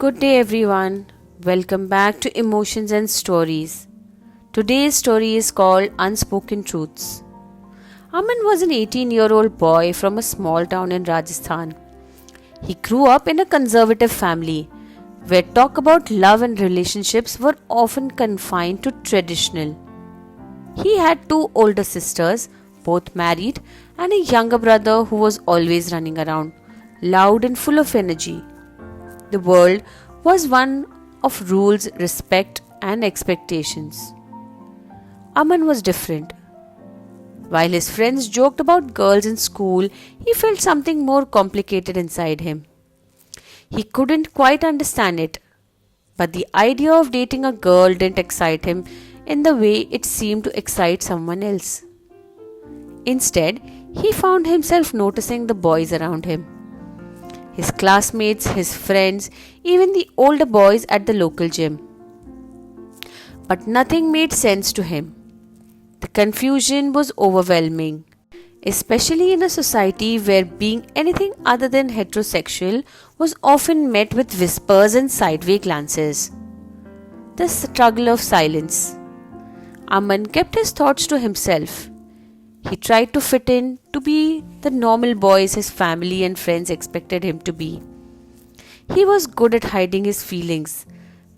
Good day, everyone. Welcome back to Emotions and Stories. Today's story is called Unspoken Truths. Aman was an 18-year-old boy from a small town in Rajasthan. He grew up in a conservative family where talk about love and relationships were often confined to traditional. He had two older sisters, both married, and a younger brother who was always running around, loud and full of energy. The world was one of rules, respect, and expectations. Aman was different. While his friends joked about girls in school, he felt something more complicated inside him. He couldn't quite understand it, but the idea of dating a girl didn't excite him in the way it seemed to excite someone else. Instead, he found himself noticing the boys around him. His classmates, his friends, even the older boys at the local gym. But nothing made sense to him. The confusion was overwhelming, especially in a society where being anything other than heterosexual was often met with whispers and sideway glances. The struggle of silence. Aman kept his thoughts to himself. He tried to fit in, to be the normal boys his family and friends expected him to be. He was good at hiding his feelings,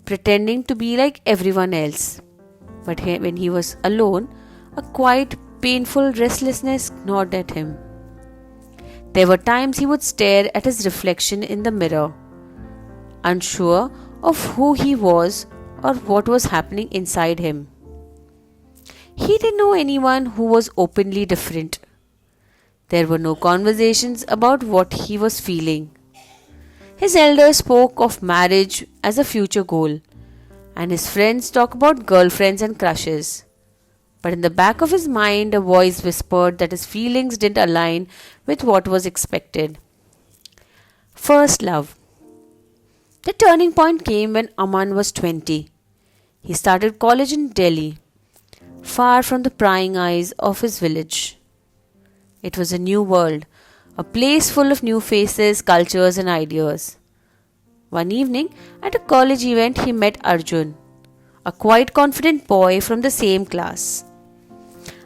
pretending to be like everyone else. But when he was alone, a quiet, painful restlessness gnawed at him. There were times he would stare at his reflection in the mirror, unsure of who he was or what was happening inside him. He didn't know anyone who was openly different. There were no conversations about what he was feeling. His elders spoke of marriage as a future goal, and his friends talked about girlfriends and crushes. But in the back of his mind, a voice whispered that his feelings didn't align with what was expected. First love. The turning point came when Aman was 20. He started college in Delhi, far from the prying eyes of his village. It was a new world, a place full of new faces, cultures, and ideas. One evening, at a college event, he met Arjun, a quite confident boy from the same class.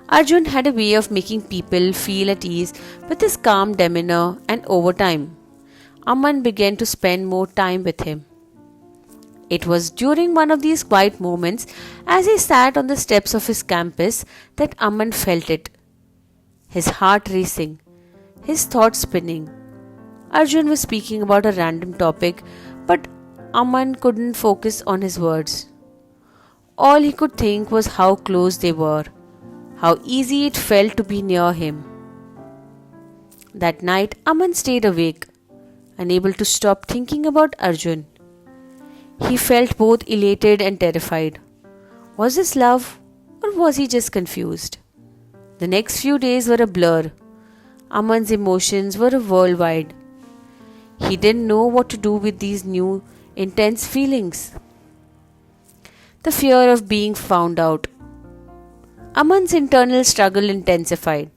Arjun had a way of making people feel at ease with his calm demeanor, and over time, Aman began to spend more time with him. It was during one of these quiet moments, as he sat on the steps of his campus, that Aman felt it. His heart racing, his thoughts spinning. Arjun was speaking about a random topic, but Aman couldn't focus on his words. All he could think was how close they were, how easy it felt to be near him. That night, Aman stayed awake, unable to stop thinking about Arjun. He felt both elated and terrified. Was this love, or was he just confused? The next few days were a blur. Aman's emotions were worldwide. He didn't know what to do with these new, intense feelings. The fear of being found out. Aman's internal struggle intensified.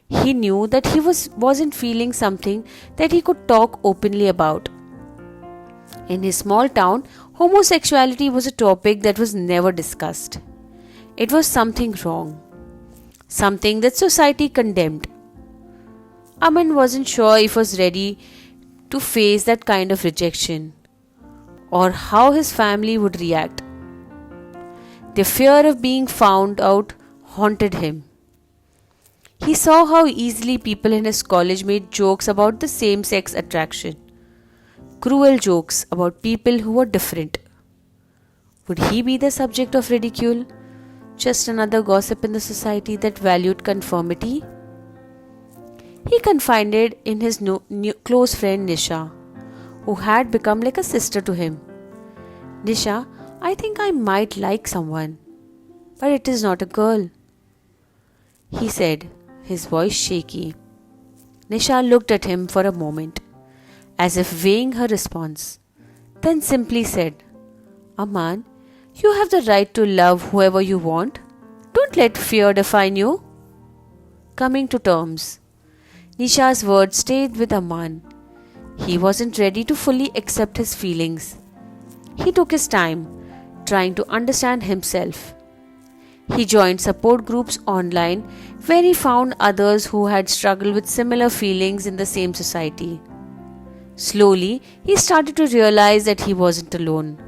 He knew that he wasn't feeling something that he could talk openly about. In his small town, homosexuality was a topic that was never discussed. It was something wrong, something that society condemned. Aman wasn't sure if he was ready to face that kind of rejection, or how his family would react. The fear of being found out haunted him. He saw how easily people in his college made jokes about the same-sex attraction. Cruel jokes about people who were different. Would he be the subject of ridicule? Just another gossip in the society that valued conformity? He confided in his close friend Nisha, who had become like a sister to him. Nisha, I think I might like someone, but it is not a girl, he said, his voice shaky. Nisha looked at him for a moment, as if weighing her response, then simply said, Aman, you have the right to love whoever you want. Don't let fear define you. Coming to terms. Nisha's words stayed with Aman. He wasn't ready to fully accept his feelings. He took his time, trying to understand himself. He joined support groups online where he found others who had struggled with similar feelings in the same society. Slowly, he started to realize that he wasn't alone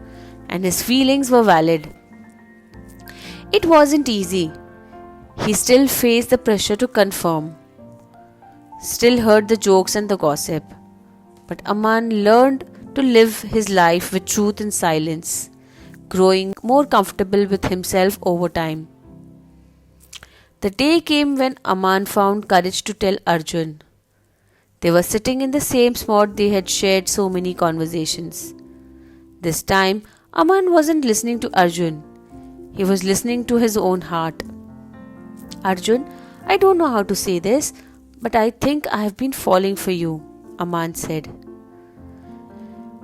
and his feelings were valid. It wasn't easy. He still faced the pressure to conform, still heard the jokes and the gossip. But Aman learned to live his life with truth and silence, growing more comfortable with himself over time. The day came when Aman found courage to tell Arjun. They were sitting in the same spot they had shared so many conversations. This time, Aman wasn't listening to Arjun. He was listening to his own heart. Arjun, I don't know how to say this, but I think I have been falling for you, Aman said,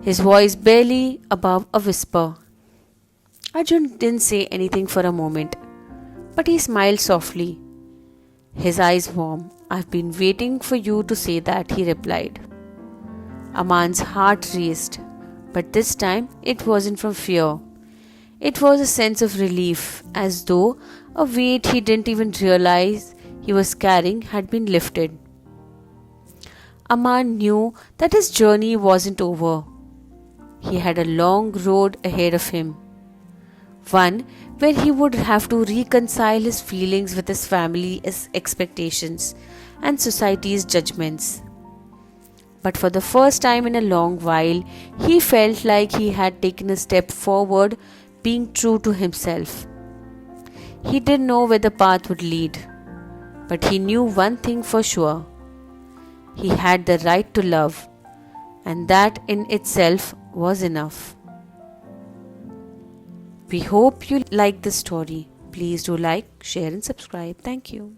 his voice barely above a whisper. Arjun didn't say anything for a moment, but he smiled softly, his eyes warm. I've been waiting for you to say that, he replied. Aman's heart raced, but this time it wasn't from fear. It was a sense of relief, as though a weight he didn't even realize he was carrying had been lifted. Aman knew that his journey wasn't over. He had a long road ahead of him, one where he would have to reconcile his feelings with his family's expectations and society's judgments. But for the first time in a long while, he felt like he had taken a step forward, being true to himself. He didn't know where the path would lead, but he knew one thing for sure. He had the right to love, and that in itself was enough. We hope you like this story. Please do like, share, and subscribe. Thank you.